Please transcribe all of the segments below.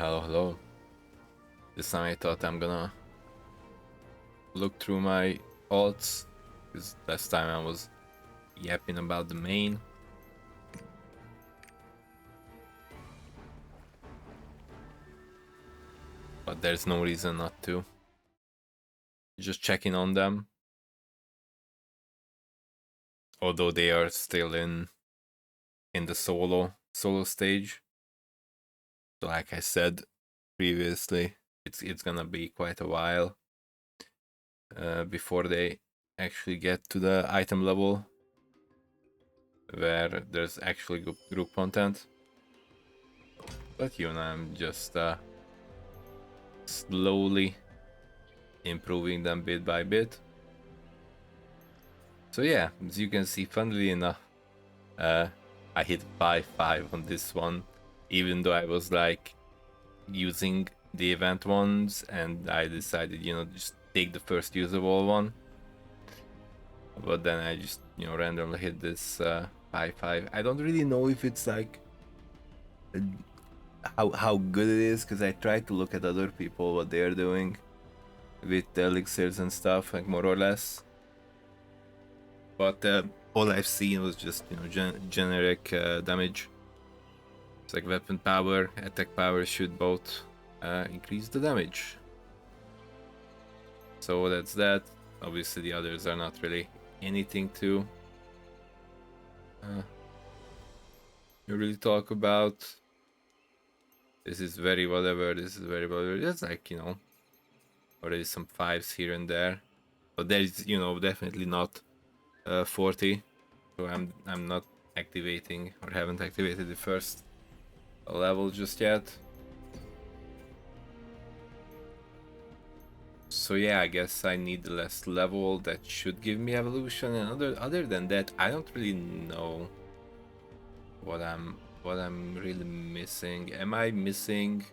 Hello. This time I thought I'm gonna look through my alts, because last time I was yapping about the main. But there's no reason not to. Just checking on them. Although they are still in the solo stage. So like I said previously, it's gonna be quite a while before they actually get to the item level where there's actually group content. But I'm just slowly improving them bit by bit. So yeah, as you can see, funnily enough, I hit 5-5 on this one, even though I was like using the event ones, and I decided, just take the first usable one. But then I just, randomly hit this 5-5. I don't really know if it's like how good it is, because I tried to look at other people what they're doing with the elixirs and stuff, like more or less. But all I've seen was just generic damage. It's like weapon power, attack power should both increase the damage. So that's that. Obviously the others are not really anything to really talk about. This is very whatever, this is very whatever. It's like, already some 5s here and there. But there's, definitely not 40. So I'm not activating, or haven't activated the first level just yet. So yeah, I guess I need the last level that should give me evolution, and other than that, I don't really know what I'm really missing. Am I missing?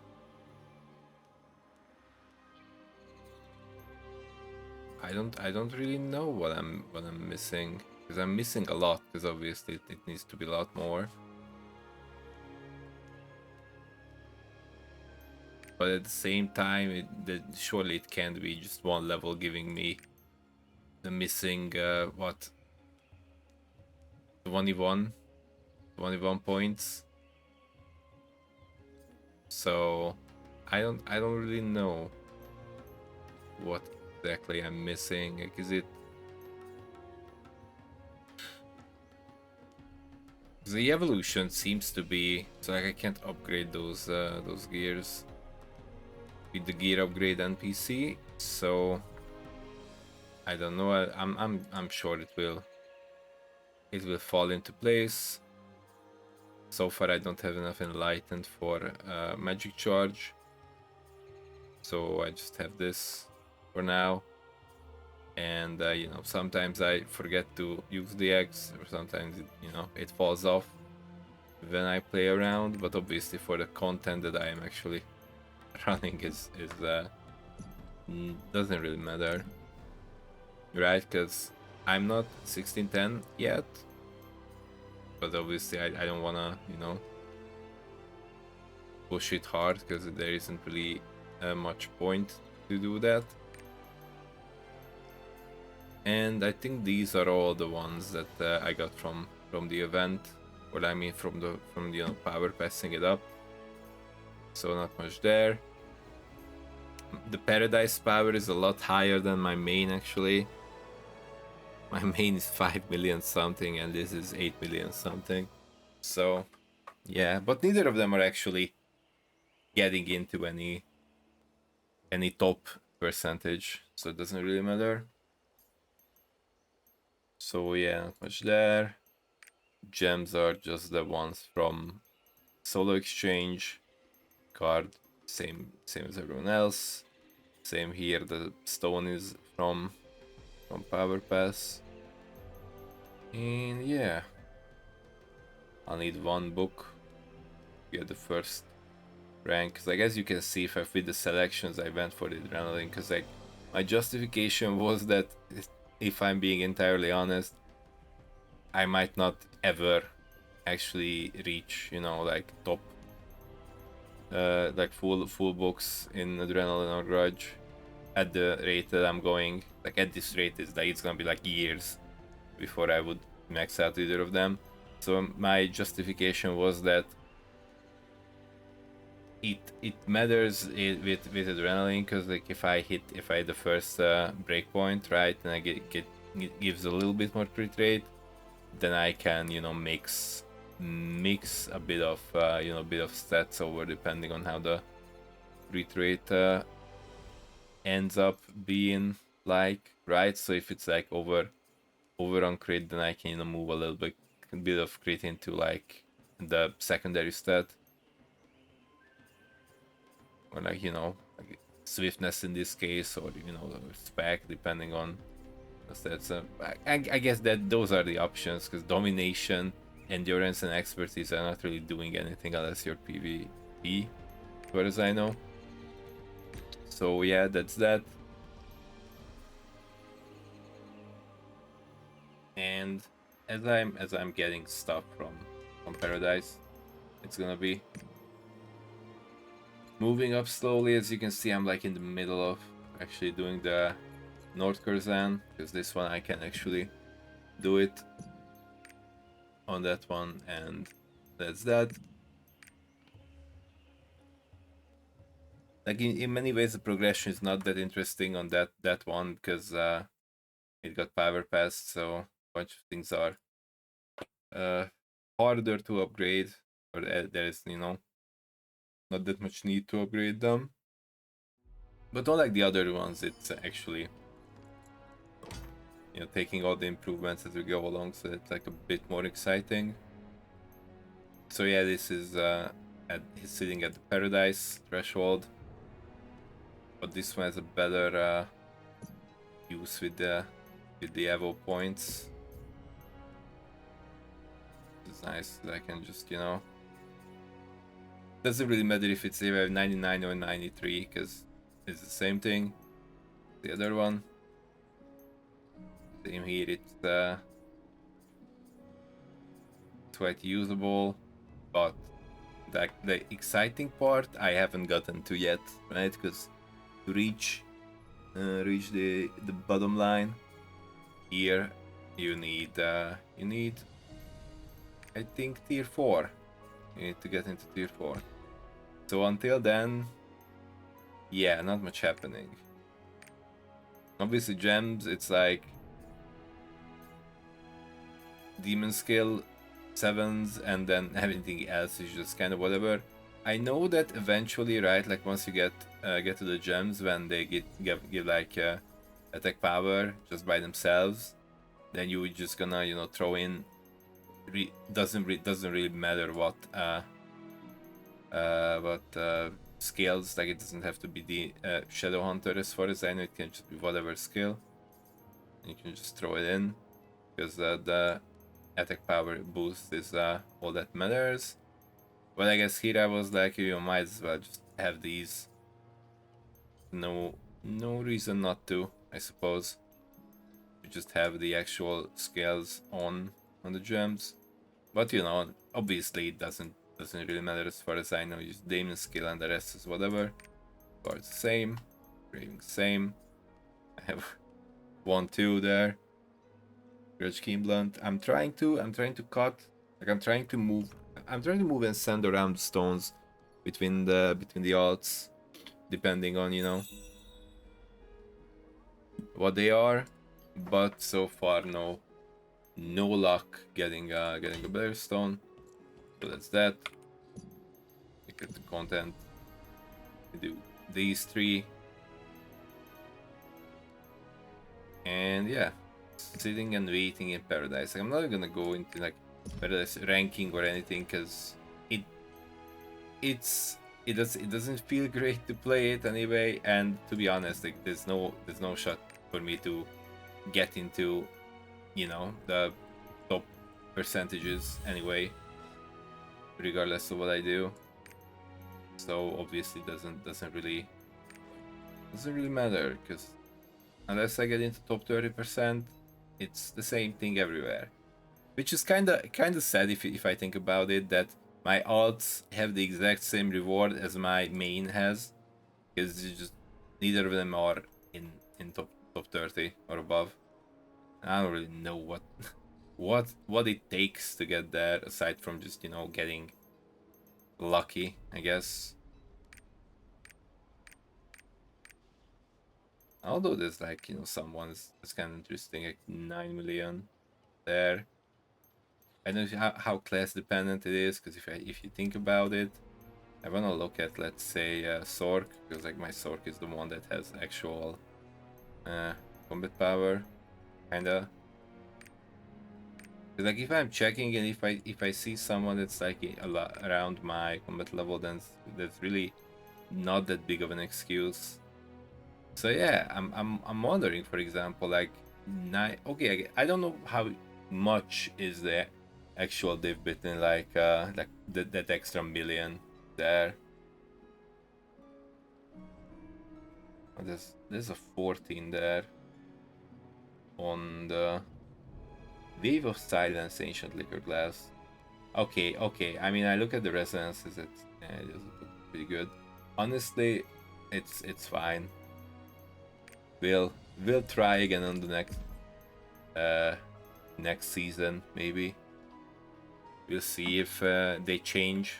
I don't really know what I'm missing, because I'm missing a lot, because obviously it needs to be a lot more. But at the same time, surely it can't be just one level giving me the missing what, 21 points. So I don't really know what exactly I'm missing. Like, is it the evolution seems to be so like I can't upgrade those gears with the gear upgrade NPC, so I don't know. I'm sure it will fall into place. So far I don't have enough enlightened for magic charge, so I just have this for now. And sometimes I forget to use the X, or sometimes it falls off when I play around. But obviously for the content that I am actually running is doesn't really matter, right? Because I'm not 1610 yet, but obviously I don't wanna push it hard, because there isn't really much point to do that. And I think these are all the ones that I got from the event, or I mean from the power passing it up. So not much there. The paradise power is a lot higher than my main, actually. My main is 5 million something, and this is 8 million something. So yeah, but neither of them are actually getting into any top percentage, so it doesn't really matter. So yeah, not much there. Gems are just the ones from solo exchange. Card, same as everyone else. Same here, the stone is from power pass. And yeah, I'll need one book to get the first rank, because as you can see, if I fit the selections, I went for the adrenaline, because like my justification was that, if I'm being entirely honest, I might not ever actually reach like top like full books in Adrenaline or Grudge at the rate that I'm going. Like at this rate, is like it's gonna be like years before I would max out either of them. So my justification was that it matters with Adrenaline, because like if I hit the first breakpoint, right, and I get it gives a little bit more crit rate, then I can, you know, mix a bit of bit of stats over, depending on how the crit rate ends up being like, right? So if it's like over on crit, then I can, you know, move a little bit of crit into like the secondary stat, or like, you know, like swiftness in this case, or, you know, spec, depending on the stats. I guess that those are the options, because domination, endurance, and expertise are not really doing anything unless you're PvP, as far as I know. So yeah, that's that. And as I'm getting stuff from Paradise, it's gonna be moving up slowly. As you can see, I'm like in the middle of actually doing the North Curzan, because this one I can actually do it on that one, and that's that. Like in many ways, the progression is not that interesting on that one, because it got power passed, so a bunch of things are uh, harder to upgrade, or there is, you know, not that much need to upgrade them. But unlike the other ones, it's actually, you know, taking all the improvements as we go along, so it's like a bit more exciting. So yeah, this is he's sitting at the Paradise threshold, but this one has a better use with the Evo points. It's nice that I can just, you know, doesn't really matter if it's either 99 or 93, because it's the same thing. The other one, same here, it's quite usable, but the exciting part I haven't gotten to yet, right? Because to reach the bottom line here, you need I think tier 4. You need to get into tier 4. So until then, yeah, not much happening. Obviously gems, it's like demon skill 7s, and then everything else is just kind of whatever. I know that eventually, right, like once you get to the gems, when they give like attack power just by themselves, then you just gonna, you know, throw in doesn't really matter what skills. Like it doesn't have to be the Shadow Hunter, as far as I know. It can just be whatever skill. You can just throw it in, because the attack power boost is all that matters. But I guess here I was like, you know, might as well just have these. No reason not to, I suppose. You just have the actual scales on the gems. But you know, obviously it doesn't really matter as far as I know. Just Demon skill and the rest is whatever. Cards the same, Craving same. I have 1-2 there. Grudge Keen Blunt. I'm trying to cut. Like I'm trying to move and send around stones between the alts, depending on, you know, what they are. But so far, no luck getting a better stone. So that's that. Look at the content. We do these 3, and yeah, sitting and waiting in Paradise. Like, I'm not gonna go into like Paradise ranking or anything, because it doesn't feel great to play it anyway. And to be honest, like there's no shot for me to get into, you know, the top percentages anyway, regardless of what I do. So obviously doesn't really matter, because unless I get into top 30%, it's the same thing everywhere. Which is kinda sad if I think about it, that My alts have the exact same reward as my main has, because just neither of them are in top 30 or above. I don't really know what what it takes to get there, aside from just, you know, getting lucky, I guess. Although there's like, you know, some ones that's kind of interesting, like 9 million there. I don't know how class dependent it is, because if you think about it, I want to look at, let's say, Sork, because like my Sork is the one that has actual combat power, kinda. Like if I'm checking and if I see someone that's like a lot around my combat level, then that's really not that big of an excuse. So yeah, I'm wondering, for example, like okay, I don't know how much is the actual div between like that extra million there. Oh, there's a 14 there on the Wave of Silence, Ancient Liquor Glass. Okay. I mean, I look at the resonances. It doesn't look pretty good. Honestly, it's fine. We'll try again on the next season, maybe. We'll see if they change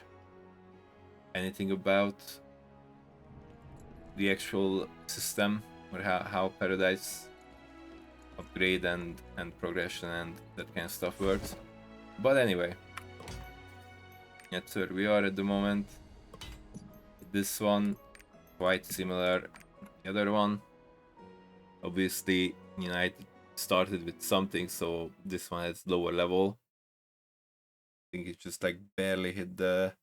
anything about the actual system, or how Paradise upgrade and progression and that kind of stuff works. But anyway, that's where we are at the moment. This one quite similar. The other one, obviously, you know, I started with something, so this one has lower level. I think it just like barely hit the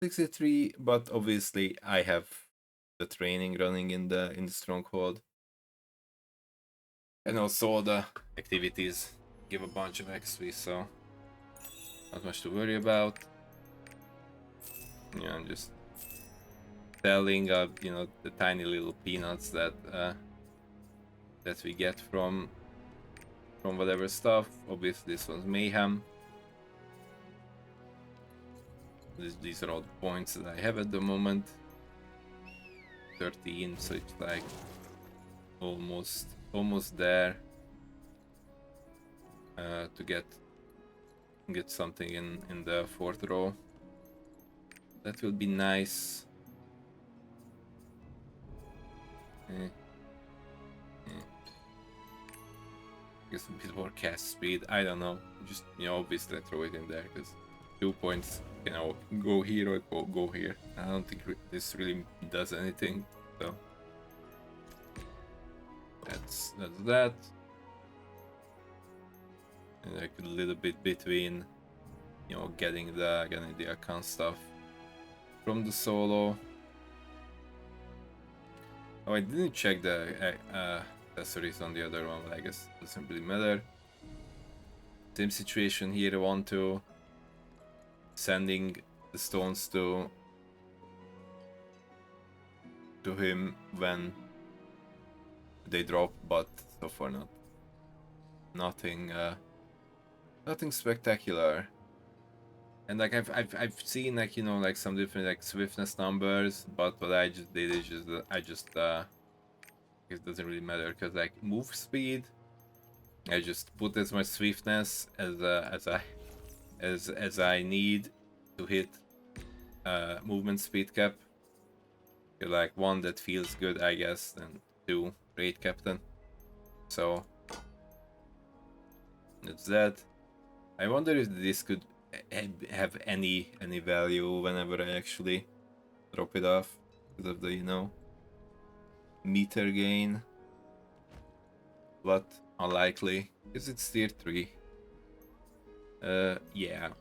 63, but obviously I have the training running in the stronghold, and also all the activities give a bunch of XP, so not much to worry about. You know, I'm just selling you know, the tiny little peanuts that that we get from whatever stuff. Obviously this one's mayhem. These are all the points that I have at the moment. 13, so it's like almost there to get something in the fourth row. That will be nice. Guess a bit more cast speed. I don't know. Just, you know, obviously I throw it in there because 2 points, you know, go here or go here. I don't think this really does anything. So that's that. And like a little bit between, you know, getting the account stuff from the solo. Oh, I didn't check the accessories on the other one, but I guess it doesn't really matter. Same situation here. I want to sending the stones to him when they drop, but so far nothing spectacular. And like I've seen, like, you know, like some different like swiftness numbers, but what I just did is just it doesn't really matter, because like move speed, I just put as much swiftness as I need to hit movement speed cap. You're like, one, that feels good, I guess, and two, raid captain. So that's that. I wonder if this could have any value whenever I actually drop it off, because of the, you know, meter gain, but unlikely because it's tier 3. Yeah.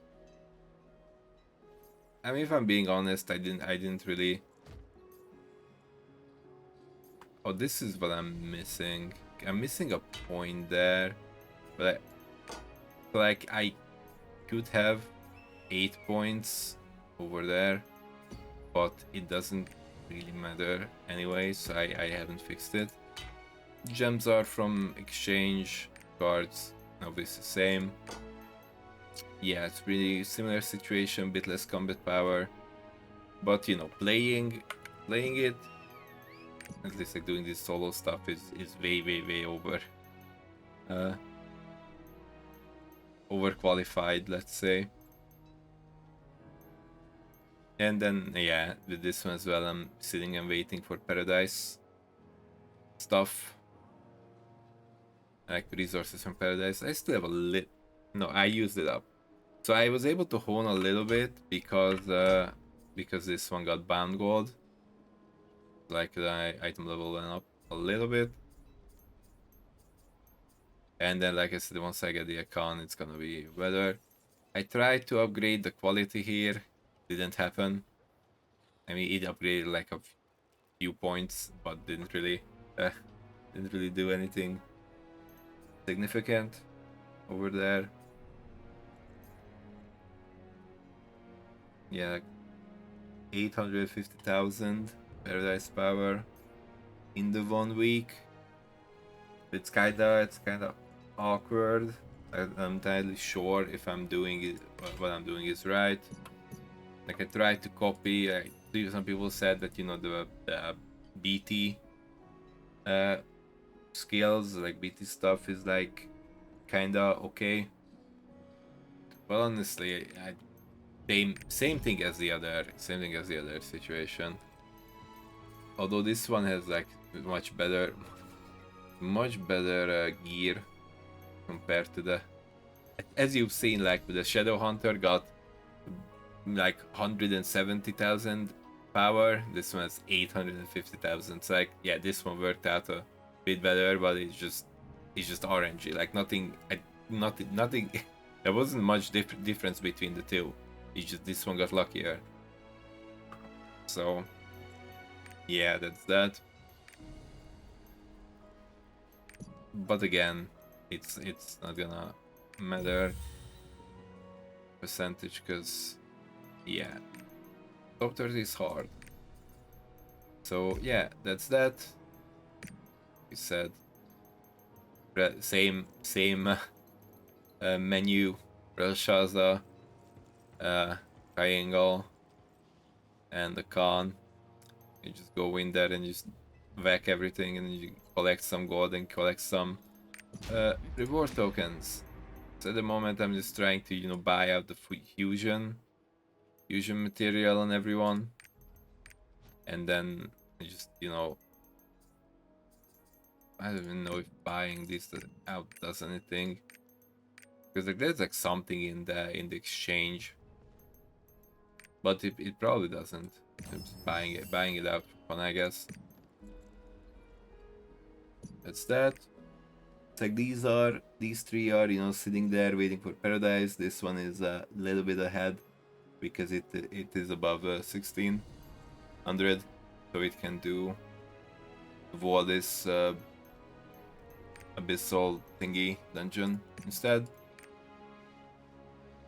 I mean, if I'm being honest, I didn't really. Oh, this is what I'm missing. I'm missing a point there, but like I could have 8 points over there, but it doesn't really matter anyway, so I haven't fixed it. Gems are from exchange, cards obviously the same. yeah, it's pretty similar situation, bit less combat power, but you know, playing it, at least like doing this solo stuff is way uh overqualified, let's say. And then yeah, with this one as well, I'm sitting and waiting for Paradise stuff, like resources from Paradise. I still have a lit. No, I used it up. So I was able to hone a little bit because this one got bound gold. Like the item level went up a little bit. And then like I said, once I get the account, it's gonna be better. I tried to upgrade the quality here. Didn't happen. I mean, it upgraded like a few points, but didn't really do anything significant over there. Yeah, like 850,000 Paradise power in the 1 week. It's kinda awkward. I'm entirely sure if I'm doing it, what I'm doing is right. Like I tried to copy. Some people said that, you know, the BT skills, like BT stuff, is like kinda okay. Well, honestly, same thing as the other situation. Although this one has like much better gear compared to the, as you've seen, like the Shadow Hunter got like 170,000 power. This one has 850,000. So like, yeah, this one worked out a bit better, but it's just RNG. Like nothing. There wasn't much difference between the two. It's just this one got luckier. So yeah, that's that. But again, it's not gonna matter percentage, because yeah, top 30 is hard. So yeah, that's that. We said same menu, Belshazzar, Triangle, and the Khan. You just go in there and just whack everything, and you collect some gold and collect some reward tokens. So at the moment I'm just trying to, you know, buy out the fusion material on everyone, and then just, you know, I don't even know if buying this out does anything, because like there's like something in the exchange, but it probably doesn't. I'm just buying it out for fun, I guess. That's that. It's like these three are, you know, sitting there waiting for Paradise. This one is a little bit ahead because it is above 1600, so it can do this abyssal thingy dungeon instead.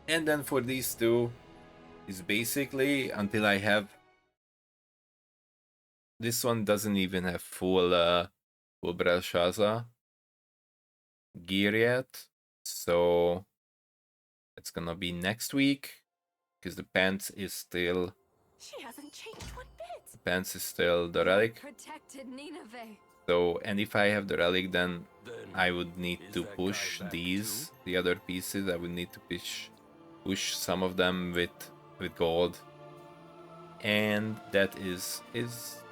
And then for these two is basically until I have, this one doesn't even have full Belshazzar gear yet, so it's gonna be next week, because the pants is still, She hasn't changed one bit. the pants is still the relic. Protected Nineveh. So, and if I have the relic, then I would need to push these, the other pieces. I would need to push some of them with gold, and that is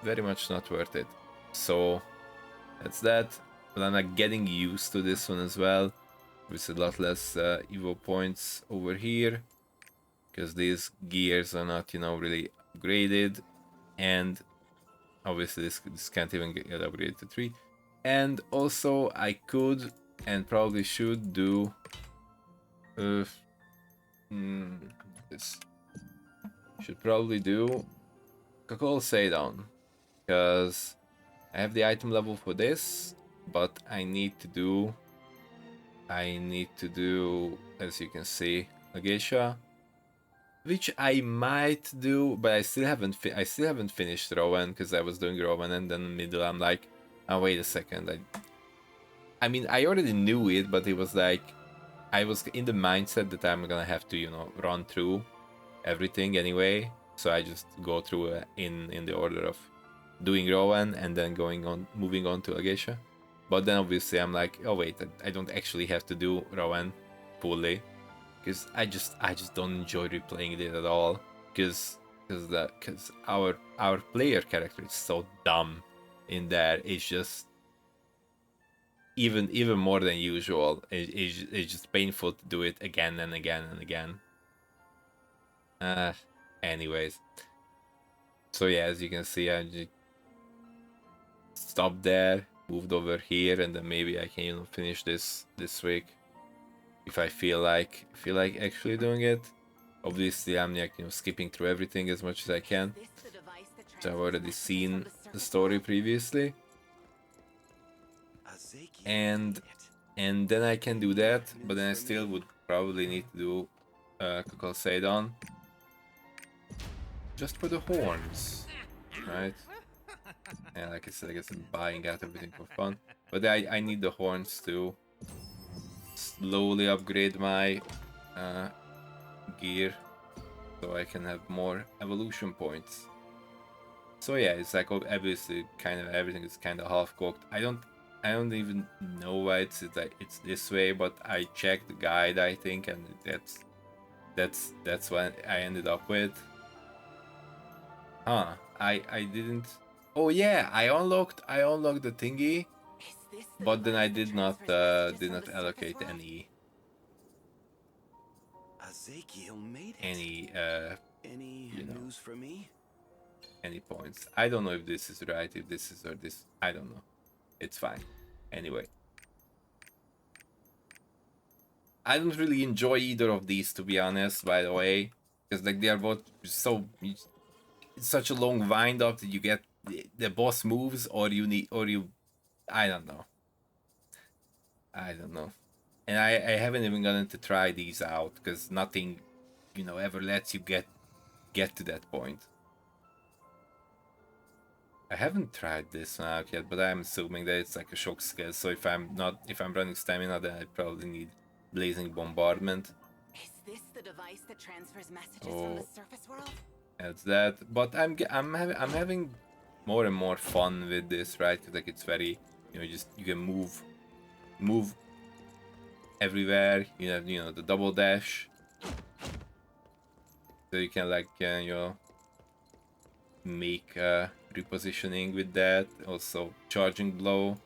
very much not worth it. So that's that. But I'm like getting used to this one as well, with a lot less Evo points over here, because these gears are not, you know, really upgraded, and obviously this can't even get upgraded to 3. And also I could and probably should do this. Should probably do Kakol Seidon, because I have the item level for this, but I need to do, as you can see, a geisha, which I might do, but I still haven't finished Rowan, because I was doing Rowan, and then in the middle I'm like, oh wait a second, I mean I already knew it, but it was like I was in the mindset that I'm gonna have to, you know, run through everything anyway. So I just go through in the order of doing Rowan and then moving on to Agesha. But then obviously I'm like, oh wait, I don't actually have to do Rowan fully, because I just don't enjoy replaying it at all. Because our player character is so dumb in there. It's just even more than usual. It's just painful to do it again and again and again. Anyways, so yeah, as you can see, I just stopped there, moved over here, and then maybe I can, you know, finish this week if I feel like actually doing it. Obviously, I'm like, you know, skipping through everything as much as I can. So I've already seen the story previously, and then I can do that, but then I still would probably need to do Kukal Seidon just for the horns, right? And like I said, I guess I'm buying out everything for fun, but I need the horns to slowly upgrade my gear so I can have more evolution points. So yeah, it's like obviously kind of everything is kind of half cooked. I don't even know why it's like it's this way, but I checked the guide, I think, and that's what I ended up with. Huh? I didn't. Oh yeah, I unlocked the thingy, but then I did not allocate any you know, news for me? any points. I don't know if this is right, if this is or this. I don't know. It's fine. Anyway, I don't really enjoy either of these, to be honest, by the way, because like they are both so it's such a long wind up that you get the boss moves, or you I don't know. And I haven't even gotten to try these out because nothing, you know, ever lets you get to that point. I haven't tried this one out yet, but I'm assuming that it's like a shock skill. So if I'm running stamina, then I probably need Blazing Bombardment. Is this the device that transfers messages from the surface world? That's that. But I'm having more and more fun with this, right? Because like it's very, you know, you can move everywhere. You have, you know, the double dash, so you can like you know, make repositioning with that. Also charging blow.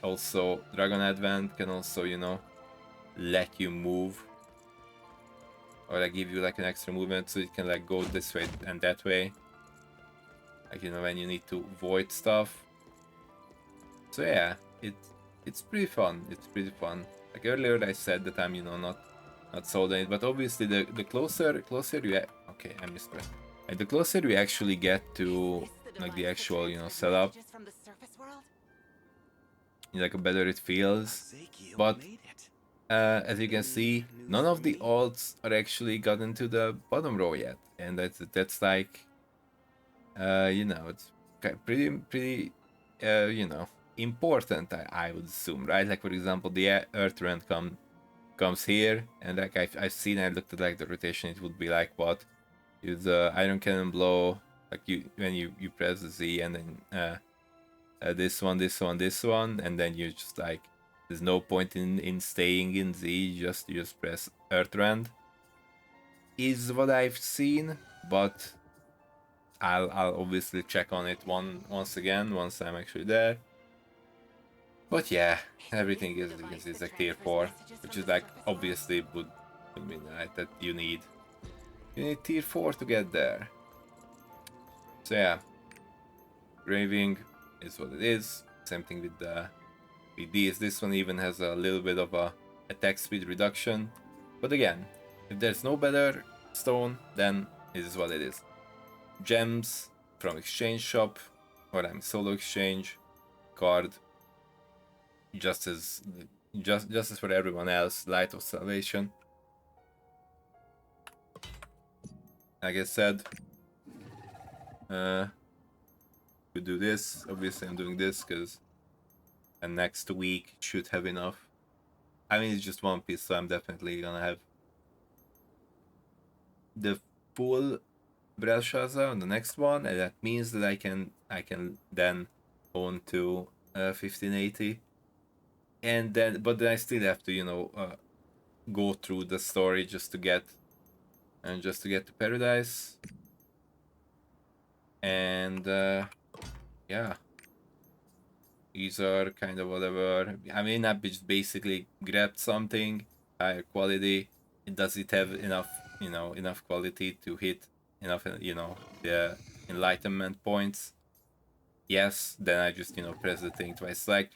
Also Dragon Advent can also, you know, let you move, or like give you like an extra movement, so you can like go this way and that way, like, you know, when you need to void stuff. So yeah, it's pretty fun. It's pretty fun. Like earlier I said that I'm, you know, not sold on it, but obviously the closer you okay, I mispressed. And the closer we actually get to like the actual, you know, setup, like the better it feels. But as you can see, none of the alts are actually gotten to the bottom row yet, and that's like you know, it's pretty you know, important, I would assume, right? Like for example, the Earth Rend comes here, and like I've seen, I looked at like the rotation, it would be like what, use Iron Cannon blow, like when you press Z, and then this one, and then you just like, there's no point in staying in Z, you just press Earth Rend, is what I've seen, but I'll obviously check on it once again once I'm actually there. But yeah, everything is like tier 4, which is like obviously would mean, right, that you need tier 4 to get there. So yeah, Graving is what it is. Same thing with these. This one even has a little bit of a attack speed reduction. But again, if there's no better stone, then it is what it is. Gems from exchange shop, or solo exchange card, just as for everyone else. Light of Salvation. Like I said, we do this. Obviously, I'm doing this because next week should have enough. I mean, it's just one piece, so I'm definitely gonna have the full Belshazzar on the next one, and that means that I can then own to 1580, and then but then I still have to go through the story just to get to Paradise, and yeah, these are kind of whatever. I mean, I just basically grabbed something higher quality. Does it have enough enough quality to hit enough the enlightenment points? Yes, then I just press the thing twice. Like,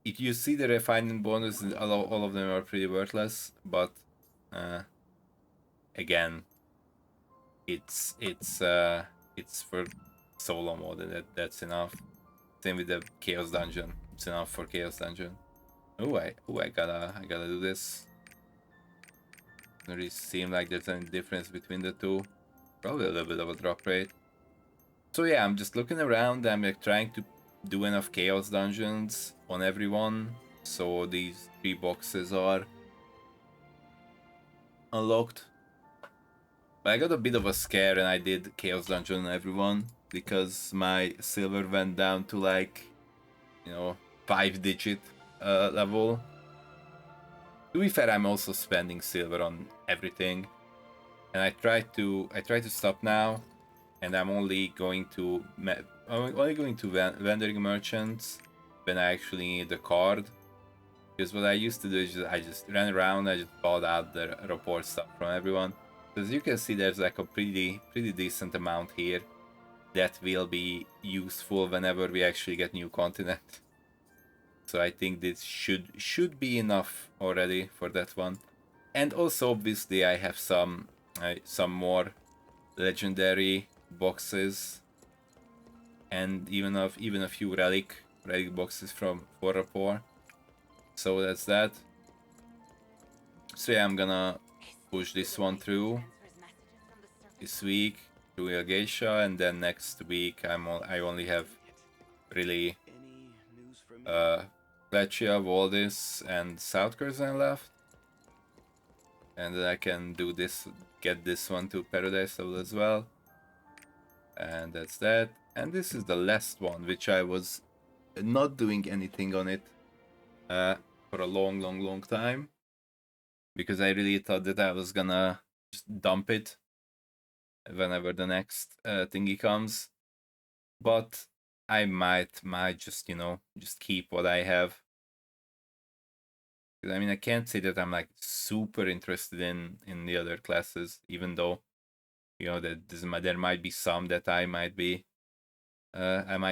if you see the refinement bonus, all of them are pretty worthless, but again, it's for solo mode, and that's enough. Same with the Chaos Dungeon. It's enough for Chaos Dungeon. I gotta do this. Doesn't really seem like there's any difference between the two. Probably a little bit of a drop rate. So yeah, I'm just looking around. I'm like trying to do enough Chaos Dungeons on everyone, so these 3 boxes are unlocked. But I got a bit of a scare and I did Chaos Dungeon on everyone because my silver went down to like 5-digit level. To be fair, I'm also spending silver on everything, and I try to stop now, and I'm only going to vending merchants when I actually need the card. Because what I used to do is I just ran around, I just bought out the report stuff from everyone. As you can see, there's like a pretty decent amount here that will be useful whenever we actually get new continent. So I think this should be enough already for that one. And also, obviously, I have some more legendary boxes, and even a few relic boxes for rapport. So that's that. So yeah, I'm gonna push this one through this week through a geisha, and then next week I only have really Fletchia, Valdis, and South Curzon left, and then I can do this, get this one to Paradise level as well, and that's that. And this is the last one, which I was not doing anything on it for a long time, because I really thought that I was gonna just dump it whenever the next thingy comes, but I might just just keep what I have. I mean, I can't say that I'm like super interested in the other classes, even though that there might be some that I might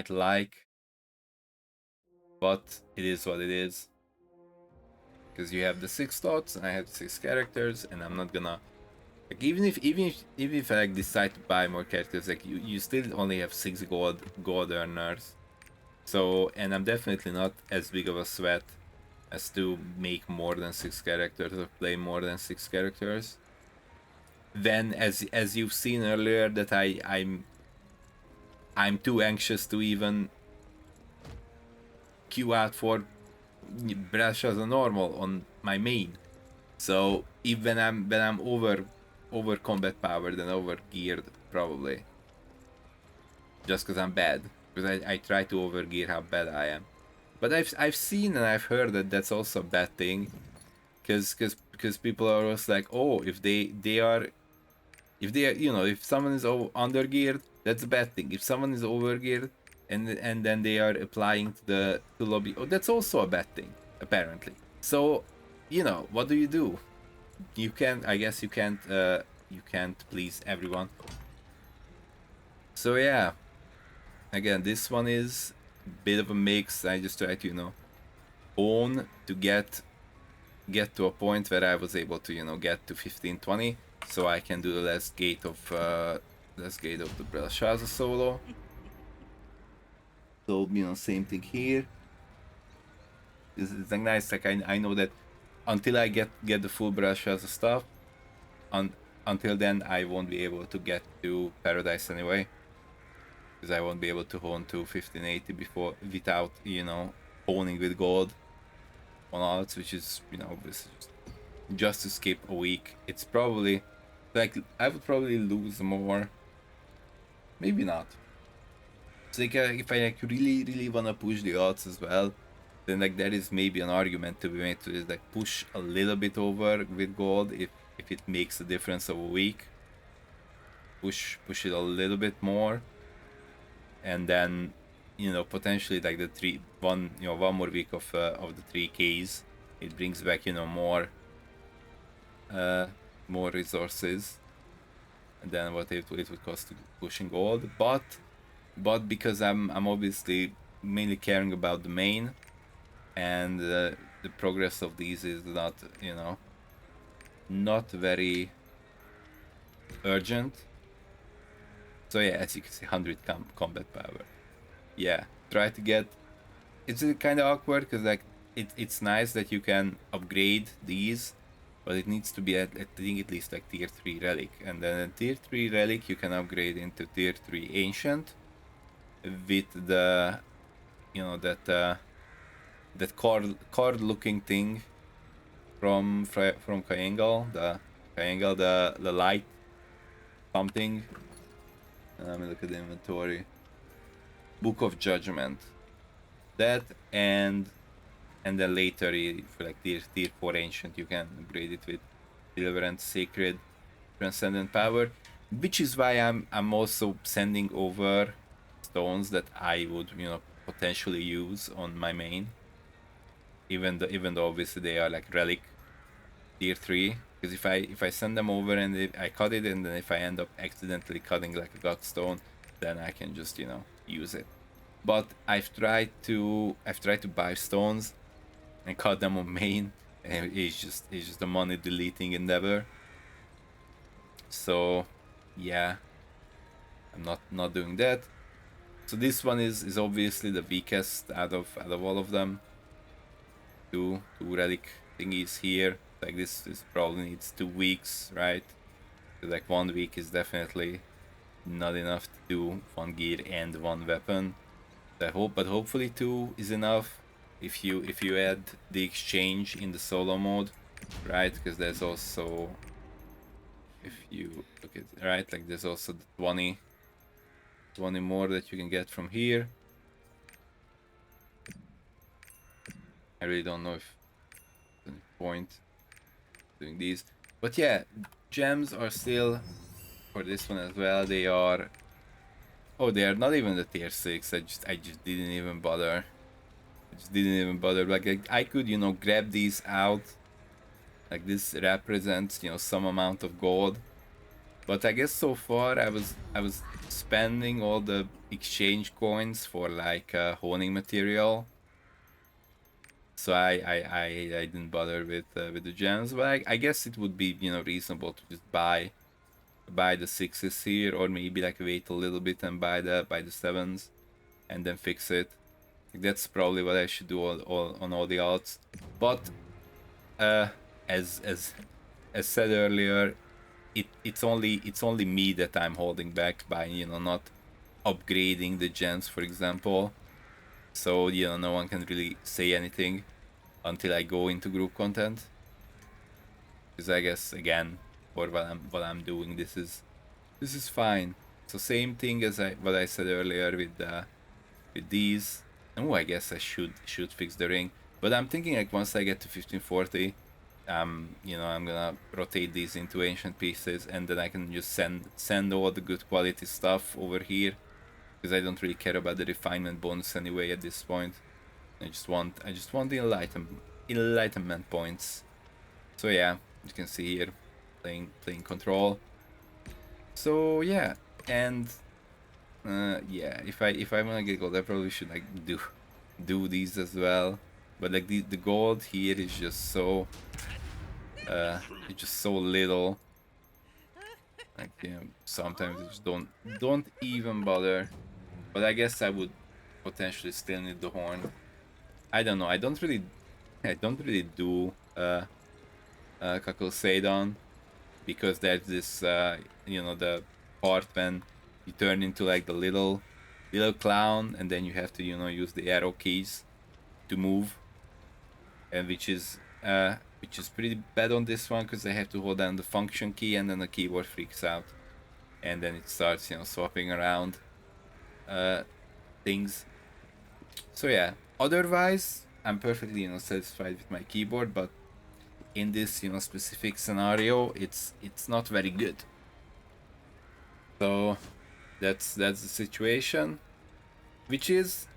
like, but it is what it is. Because you have the 6 slots and I have 6 characters, and I'm not gonna like, even if I like decide to buy more characters, like you still only have 6 gold earners. So, and I'm definitely not as big of a sweat as to make more than 6 characters or play more than 6 characters. Then, as you've seen earlier, that I'm too anxious to even queue out for Brash as a normal on my main. So even when I'm over combat powered and over geared, probably just because I'm bad, because I try to over gear how bad I am. But I've seen and I've heard that that's also a bad thing, because people are always like, oh, if someone is under geared, that's a bad thing. If someone is over geared and then they are applying to the lobby, oh, that's also a bad thing, apparently. So what do? I guess you can't please everyone. So yeah, again, this one is a bit of a mix. I just try to own to get to a point where I was able to get to 1520, so I can do the last gate of the Belshazzar solo. So same thing here. It's like nice. Like I know that until I get the full Belshazzar stuff, until then I won't be able to get to Paradise anyway, because I won't be able to hone to 1580 without honing with gold. odds, which is, you know, obviously just to skip a week. It's probably like I would probably lose more. Maybe not. So like if I like really wanna push the odds as well, then like there is maybe an argument to be made to is like push a little bit over with gold if it makes a difference of a week. Push it a little bit more, and then, you know, potentially like one more week of the 3Ks, it brings back, you know, more resources than what it would cost to pushing gold. But because I'm obviously mainly caring about the main, and the progress of these is not, you know, not very urgent. So yeah, as you can see, 100 combat power. Yeah, try to get. It's kind of awkward because like it's nice that you can upgrade these, but it needs to be at I think at least like tier 3 relic, and then a tier 3 relic you can upgrade into tier 3 ancient with the, you know, that card looking thing from Kaengal, the light something. Let me look at the inventory. Book of Judgment. That and then later for like tier 4 ancient you can upgrade it with silver and sacred transcendent power, which is why I'm also sending over stones that I would, you know, potentially use on my main, even though obviously they are like relic tier 3, because if I send them over and I cut it, and then if I end up accidentally cutting like a gut stone, then I can just, you know, use it. But I've tried to buy stones and cut them on main, and it's just a money deleting endeavor. So yeah, I'm not doing that. So this one is obviously the weakest out of all of them. Two relic thingies here. Like this probably needs 2 weeks, right? Like 1 week is definitely not enough to do 1 gear and 1 weapon. But hopefully 2 is enough if you add the exchange in the solo mode, right? Because there's also, if you look at right, like there's also the 20 more that you can get from here. I really don't know if there's any point doing these, but yeah, gems are still for this one as well. They are, oh, they are not even the tier 6. I just didn't even bother. Like I could, you know, grab these out. Like this represents, you know, some amount of gold. But I guess so far I was spending all the exchange coins for like honing material. So I didn't bother with the gems. But I guess it would be, you know, reasonable to just buy the 6s here, or maybe like wait a little bit and buy the 7s and then fix it. That's probably what I should do on all the odds. But as said earlier, it's only me that I'm holding back by, you know, not upgrading the gems, for example. So, you know, no one can really say anything until I go into group content. Because I guess again, for what I'm doing, this is fine. So same thing as what I said earlier with these. Oh, I guess I should fix the ring. But I'm thinking like once I get to 1540, you know, I'm gonna rotate these into ancient pieces, and then I can just send all the good quality stuff over here, because I don't really care about the refinement bonus anyway at this point. I just want the enlightenment points. So yeah, you can see here playing control. So yeah, and yeah, if I wanna get gold, I probably should like do these as well. But like the gold here is just so it's just so little. Like, you know, sometimes I just don't even bother. But I guess I would potentially still need the horn. I don't know. I don't really do Kakel'Sadon, because there's this you know, the part when you turn into like the little clown, and then you have to, you know, use the arrow keys to move. and which is pretty bad on this one because I have to hold down the function key and then the keyboard freaks out, and then it starts, you know, swapping around things. So yeah, otherwise I'm perfectly, you know, satisfied with my keyboard, but in this, you know, specific scenario, it's not very good. So that's the situation, which is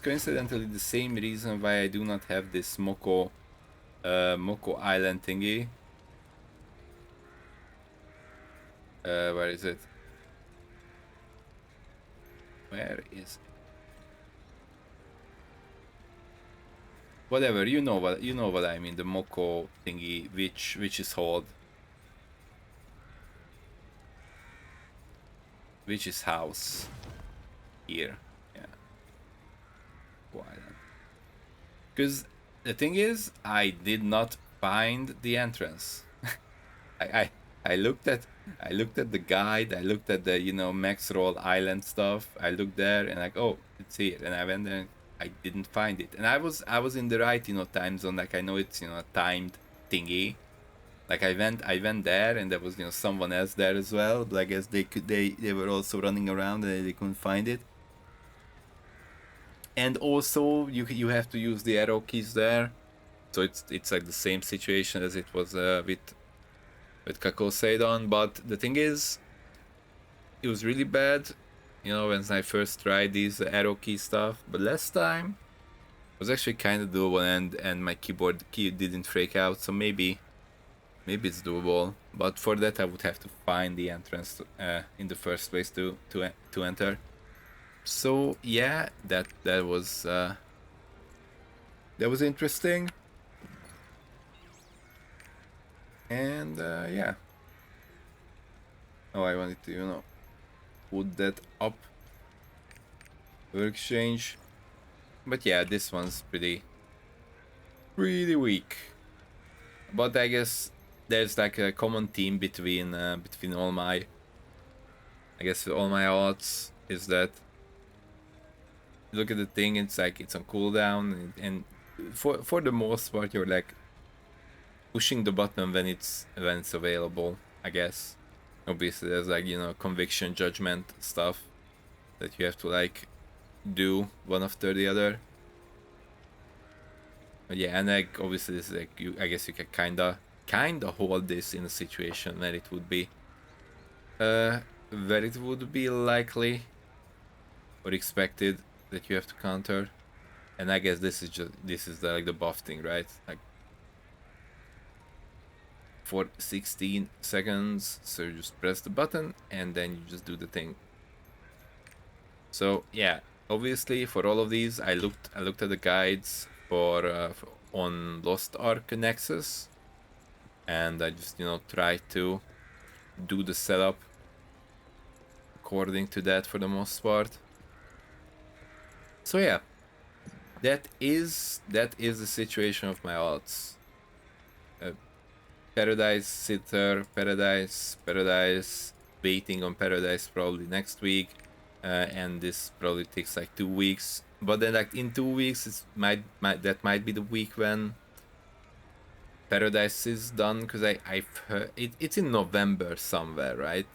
coincidentally the same reason why I do not have this Moko Island thingy. Where is it? Where is it? Whatever, you know what I mean, the Moko thingy, which is hold, which is house here. Yeah. Why then? Because the thing is, I did not find the entrance. I looked at the guide, I looked at the, you know, Max Roll Island stuff. I looked there and like, oh, it's here. And I went there and I didn't find it. And I was in the right, you know, time zone. Like I know it's, you know, a timed thingy. Like I went there and there was, you know, someone else there as well. But I guess they were also running around and they couldn't find it. And also you have to use the arrow keys there. So it's like the same situation as it was with Kakoseidon, but the thing is, it was really bad, you know, when I first tried these arrow key stuff. But last time was actually kind of doable, and my keyboard key didn't freak out, so maybe it's doable. But for that, I would have to find the entrance in the first place to enter. So yeah, that was interesting. And yeah. Oh, I wanted to, you know, put that up. Workchange. But yeah, this one's pretty weak. But I guess there's like a common theme between all my, I guess, all my odds is that you look at the thing, it's like it's on cooldown, and for the most part you're like pushing the button when it's available, I guess. Obviously there's like, you know, conviction, judgment stuff that you have to like do one after the other. But yeah, and like obviously this is like I guess you can kinda hold this in a situation where it would be likely or expected that you have to counter. And I guess this is like the buff thing, right? Like for 16 seconds, so you just press the button and then you just do the thing. So yeah, obviously for all of these I looked at the guides for on Lost Ark Nexus, and I just, you know, tried to do the setup according to that for the most part. So yeah, that is the situation of my odds. Paradise Sitter, Paradise, waiting on Paradise probably next week, and this probably takes like 2 weeks. But then like in 2 weeks, that might be the week when Paradise is done, because I've heard it's in November somewhere, right?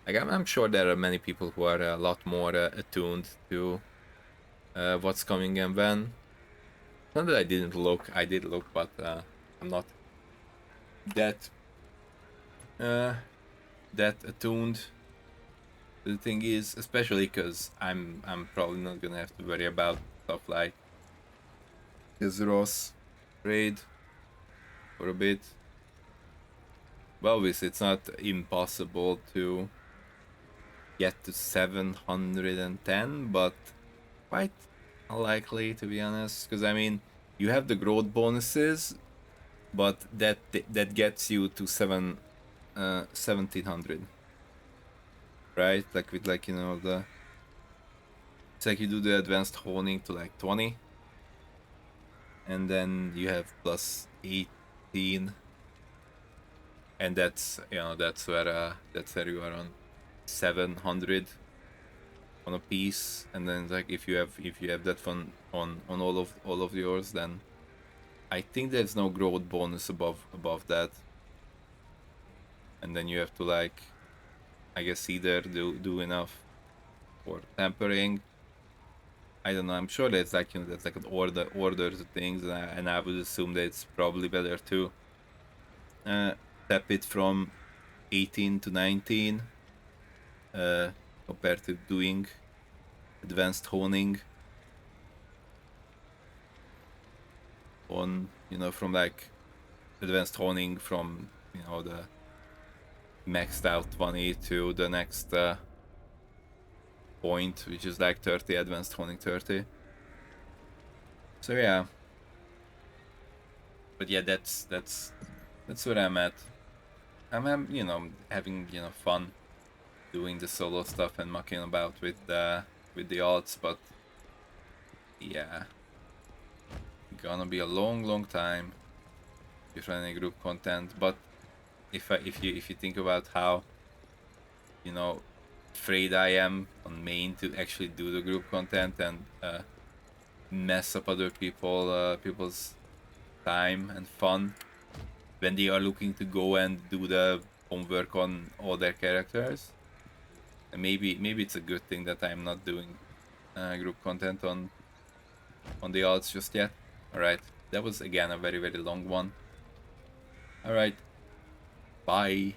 Like I'm sure there are many people who are a lot more attuned to what's coming and when. Not that I didn't look, I did look, but I'm not that attuned. The thing is, especially because I'm probably not gonna have to worry about stuff like Isros raid for a bit. Well, obviously it's not impossible to get to 710, but quite unlikely, to be honest, because I mean you have the growth bonuses, but that gets you to 1700, right? Like with, like, you know, the it's like you do the advanced honing to like 20, and then you have plus 18, and that's, you know, that's where you are on 700 on a piece. And then like if you have that fun on all of yours, then I think there's no growth bonus above that. And then you have to like, I guess either do enough for tampering. I don't know. I'm sure that's like, you know, that's like an order to things, and I would assume that it's probably better to tap it from 18 to 19 compared to doing advanced honing on, you know, from like advanced honing from, you know, the maxed out 20 to the next point, which is like 30, advanced honing 30. So yeah, but yeah, that's where I'm at. I'm you know, having, you know, fun doing the solo stuff and mucking about with the alts, but yeah, gonna be a long time before any group content. But if you think about how, you know, afraid I am on main to actually do the group content and mess up other people's time and fun when they are looking to go and do the homework on all their characters. And maybe it's a good thing that I'm not doing group content on the alts just yet. All right, that was again a very long one. All right, bye.